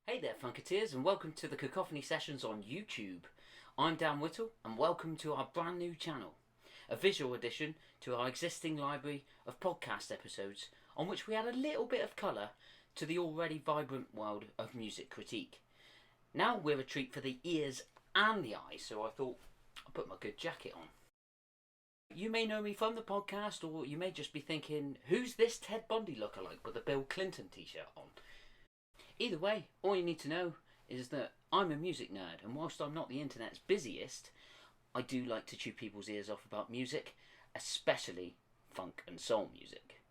Hey there Funketeers, and welcome to the Cacophony sessions on YouTube. I'm Dan Whittle and welcome to our brand new channel, a visual addition to our existing library of podcast episodes on which we add a little bit of colour to the already vibrant world of music critique. Now we're a treat for the ears and the eyes, so I thought I'd put my good jacket on. You may know me from the podcast, or you may just be thinking, who's this Ted Bundy lookalike with the Bill Clinton t-shirt on? Either way, all you need to know is that I'm a music nerd, and whilst I'm not the internet's busiest, I do like to chew people's ears off about music, especially funk and soul music.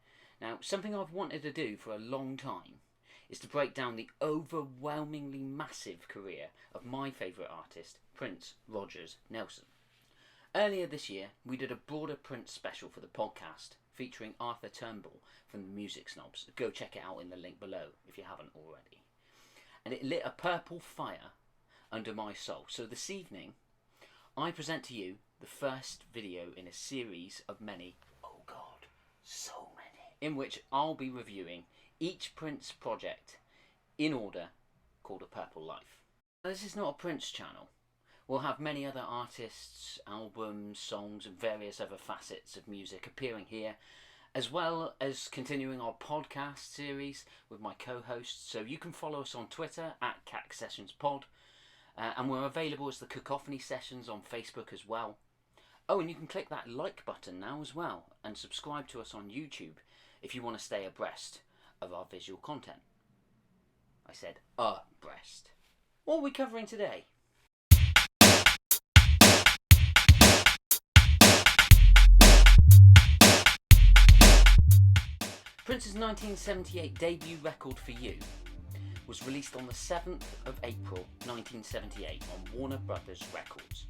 Now, something I've wanted to do for a long time is to break down the overwhelmingly massive career of my favourite artist, Prince Rogers Nelson. Earlier this year, we did a broader Prince special for the podcast, featuring Arthur Turnbull from the Music Snobs. Go check it out in the link below if you haven't already. And it lit a purple fire under my soul. So this evening, I present to you the first video in a series of many, oh god, so many, in which I'll be reviewing each Prince project in order, called A Purple Life. Now, this is not a Prince channel. We'll have many other artists, albums, songs and various other facets of music appearing here, as well as continuing our podcast series with my co-hosts. So you can follow us on Twitter at CacSessionsPod, and we're available as the Cacophony Sessions on Facebook as well. Oh, and you can click that like button now as well, and subscribe to us on YouTube if you want to stay abreast of our visual content. I said abreast. What are we covering today? Prince's 1978 debut record For You was released on the 7th of April 1978 on Warner Brothers Records.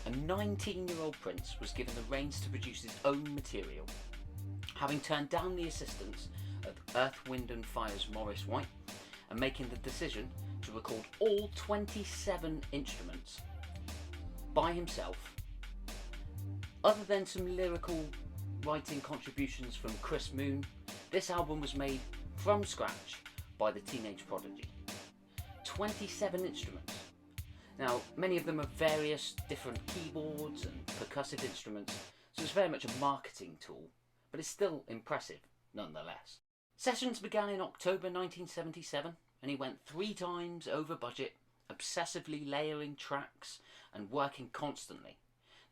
A 19-year-old Prince was given the reins to produce his own material, having turned down the assistance of Earth, Wind and Fire's Maurice White and making the decision to record all 27 instruments by himself, other than some lyrical writing contributions from Chris Moon. This album was made from scratch by the teenage prodigy. 27 instruments. Now, many of them are various different keyboards and percussive instruments, so it's very much a marketing tool, but it's still impressive nonetheless. Sessions began in October 1977, and he went 3 times over budget, obsessively layering tracks and working constantly.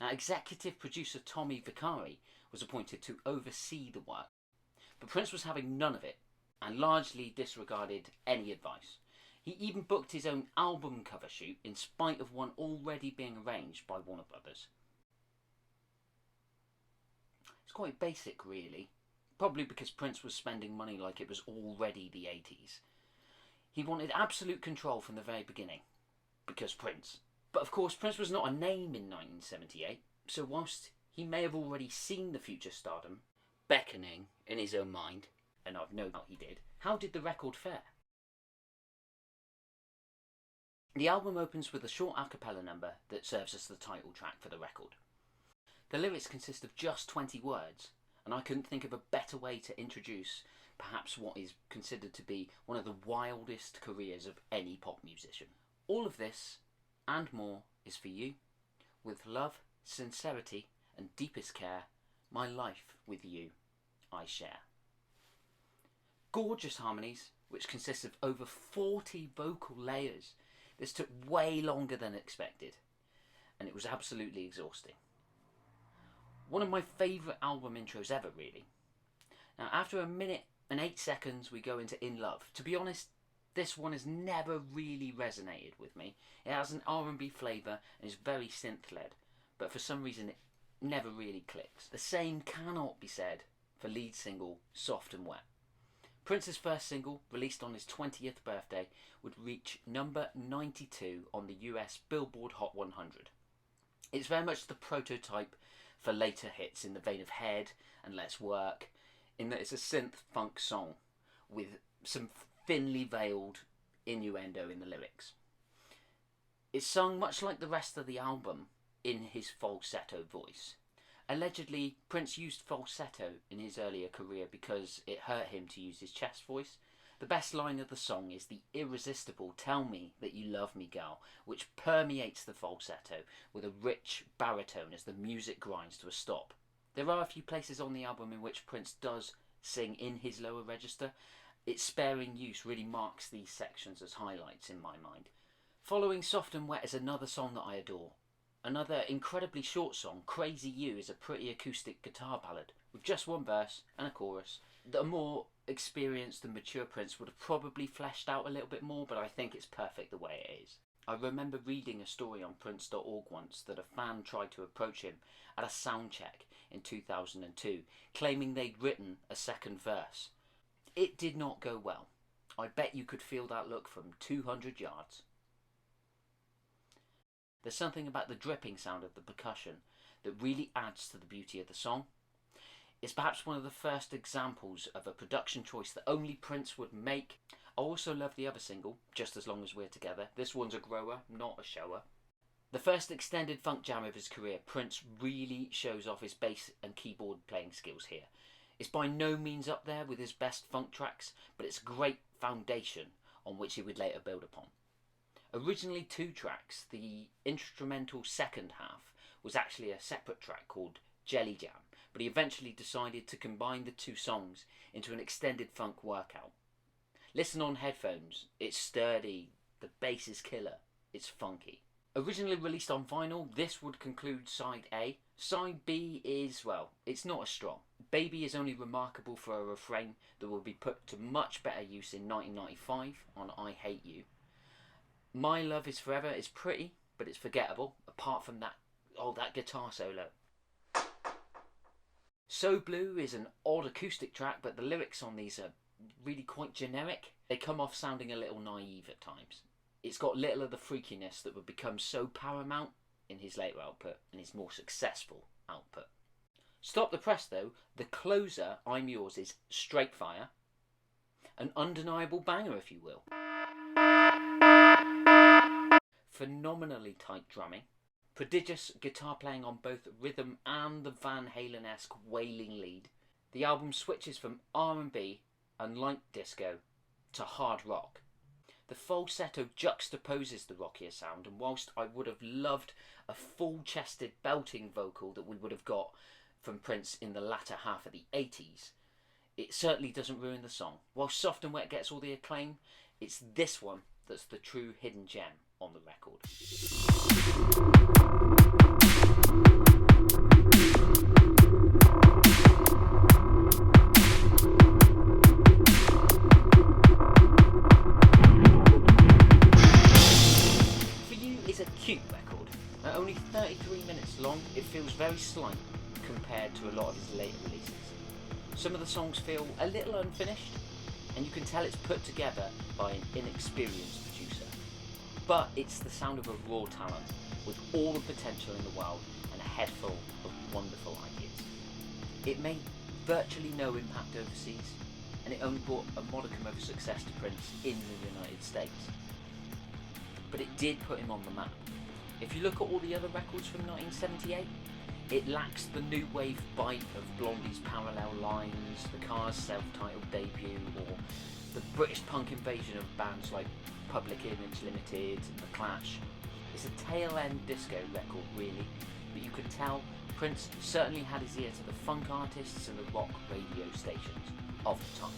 Now, executive producer Tommy Vicari was appointed to oversee the work, but Prince was having none of it and largely disregarded any advice. He even booked his own album cover shoot in spite of one already being arranged by Warner Brothers. It's quite basic really, probably because Prince was spending money like it was already the 80s. He wanted absolute control from the very beginning, because Prince. But of course Prince was not a name in 1978, so whilst he may have already seen the future stardom beckoning in his own mind, and I've no doubt he did, how did the record fare? The album opens with a short a cappella number that serves as the title track for the record. The lyrics consist of just 20 words, and I couldn't think of a better way to introduce perhaps what is considered to be one of the wildest careers of any pop musician. All of this and more is for you. With love, sincerity and deepest care, my life with you I share. Gorgeous harmonies, which consist of over 40 vocal layers. This took way longer than expected, and it was absolutely exhausting. One of my favourite album intros ever, really. Now, after a minute and 8 seconds, we go into In Love. To be honest, this one has never really resonated with me. It has an R&B flavour and is very synth-led, but for some reason it never really clicks. The same cannot be said for lead single Soft and Wet. Prince's first single, released on his 20th birthday, would reach number 92 on the US Billboard Hot 100. It's very much the prototype for later hits in the vein of Head and Let's Work, in that it's a synth funk song with some thinly veiled innuendo in the lyrics. It's sung much like the rest of the album in his falsetto voice. Allegedly, Prince used falsetto in his earlier career because it hurt him to use his chest voice. The best line of the song is the irresistible "Tell me that you love me, girl," which permeates the falsetto with a rich baritone as the music grinds to a stop. There are a few places on the album in which Prince does sing in his lower register. Its sparing use really marks these sections as highlights in my mind. Following Soft and Wet is another song that I adore. Another incredibly short song, Crazy You, is a pretty acoustic guitar ballad with just one verse and a chorus that a more experienced and mature Prince would have probably fleshed out a little bit more, but I think it's perfect the way it is. I remember reading a story on Prince.org once that a fan tried to approach him at a sound check in 2002, claiming they'd written a second verse. It did not go well. I bet you could feel that look from 200 yards. There's something about the dripping sound of the percussion that really adds to the beauty of the song. It's perhaps one of the first examples of a production choice that only Prince would make. I also love the other single, Just As Long As We're Together. This one's a grower, not a shower. The first extended funk jam of his career, Prince really shows off his bass and keyboard playing skills here. It's by no means up there with his best funk tracks, but it's a great foundation on which he would later build upon. Originally 2 tracks, the instrumental second half was actually a separate track called Jelly Jam, but he eventually decided to combine the 2 songs into an extended funk workout. Listen on headphones, it's sturdy, the bass is killer, it's funky. Originally released on vinyl, this would conclude side A. Side B is, well, it's not as strong. Baby is only remarkable for a refrain that will be put to much better use in 1995 on I Hate You. My Love Is Forever is pretty, but it's forgettable, apart from that guitar solo. So Blue is an odd acoustic track, but the lyrics on these are really quite generic. They come off sounding a little naive at times. It's got little of the freakiness that would become so paramount in his later output and his more successful output. Stop the Press though, the closer, I'm Yours, is straight fire. An undeniable banger, if you will. Phenomenally tight drumming. Prodigious guitar playing on both rhythm and the Van Halen-esque wailing lead. The album switches from R&B and light disco to hard rock. The falsetto juxtaposes the rockier sound, and whilst I would have loved a full-chested belting vocal that we would have got from Prince in the latter half of the 80s, it certainly doesn't ruin the song. While Soft and Wet gets all the acclaim, it's this one that's the true hidden gem on the record. For You is a cute record. At only 33 minutes long, it feels very slight compared to a lot of his later releases. Some of the songs feel a little unfinished, and you can tell it's put together by an inexperienced producer. But it's the sound of a raw talent with all the potential in the world and a head full of wonderful ideas. It made virtually no impact overseas, and it only brought a modicum of success to Prince in the United States. But it did put him on the map. If you look at all the other records from 1978, it lacks the new wave bite of Blondie's Parallel Lines, the Cars' self-titled debut, or the British punk invasion of bands like Public Image Limited and The Clash. It's a tail-end disco record really, but you can tell Prince certainly had his ear to the funk artists and the rock radio stations of the time.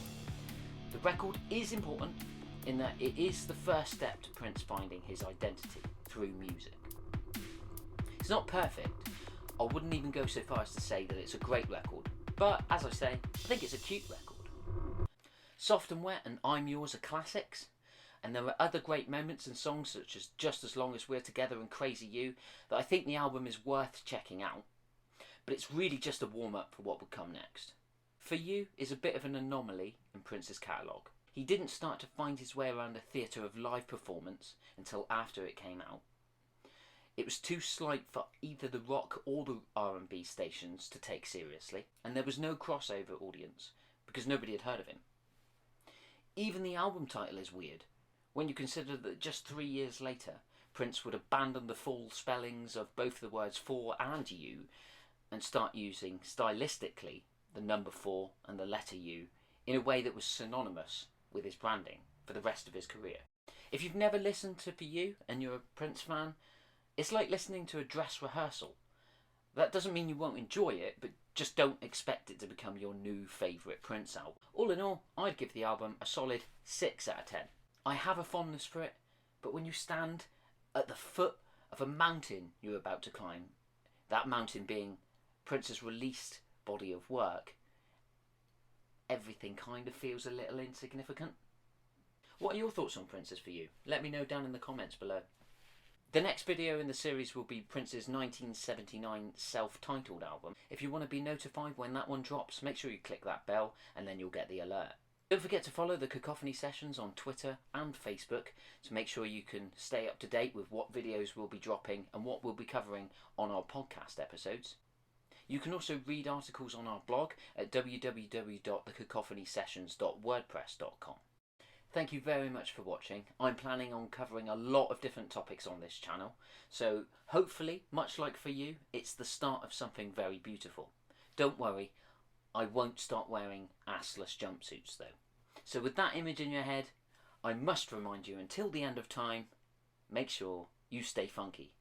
The record is important in that it is the first step to Prince finding his identity through music. It's not perfect. I wouldn't even go so far as to say that it's a great record, but as I say, I think it's a cute record. Soft and Wet and I'm Yours are classics, and there are other great moments and songs such as Just As Long As We're Together and Crazy You that I think the album is worth checking out, but it's really just a warm-up for what would come next. For You is a bit of an anomaly in Prince's catalogue. He didn't start to find his way around the theatre of live performance until after it came out. It was too slight for either the rock or the R&B stations to take seriously, and there was no crossover audience because nobody had heard of him. Even the album title is weird, when you consider that just 3 years later, Prince would abandon the full spellings of both the words for and you and start using, stylistically, the number 4 and the letter U in a way that was synonymous with his branding for the rest of his career. If you've never listened to For You and you're a Prince fan, it's like listening to a dress rehearsal. That doesn't mean you won't enjoy it, but just don't expect it to become your new favourite Prince album. All in all, I'd give the album a solid 6 out of 10. I have a fondness for it, but when you stand at the foot of a mountain you're about to climb, that mountain being Prince's released body of work, everything kind of feels a little insignificant. What are your thoughts on Prince's For You? Let me know down in the comments below. The next video in the series will be Prince's 1979 self-titled album. If you want to be notified when that one drops, make sure you click that bell and then you'll get the alert. Don't forget to follow the Cacophony Sessions on Twitter and Facebook to make sure you can stay up to date with what videos we'll be dropping and what we'll be covering on our podcast episodes. You can also read articles on our blog at www.thecacophonisessions.wordpress.com. Thank you very much for watching. I'm planning on covering a lot of different topics on this channel, so hopefully, much like For You, it's the start of something very beautiful. Don't worry, I won't start wearing assless jumpsuits though. So with that image in your head, I must remind you until the end of time, make sure you stay funky.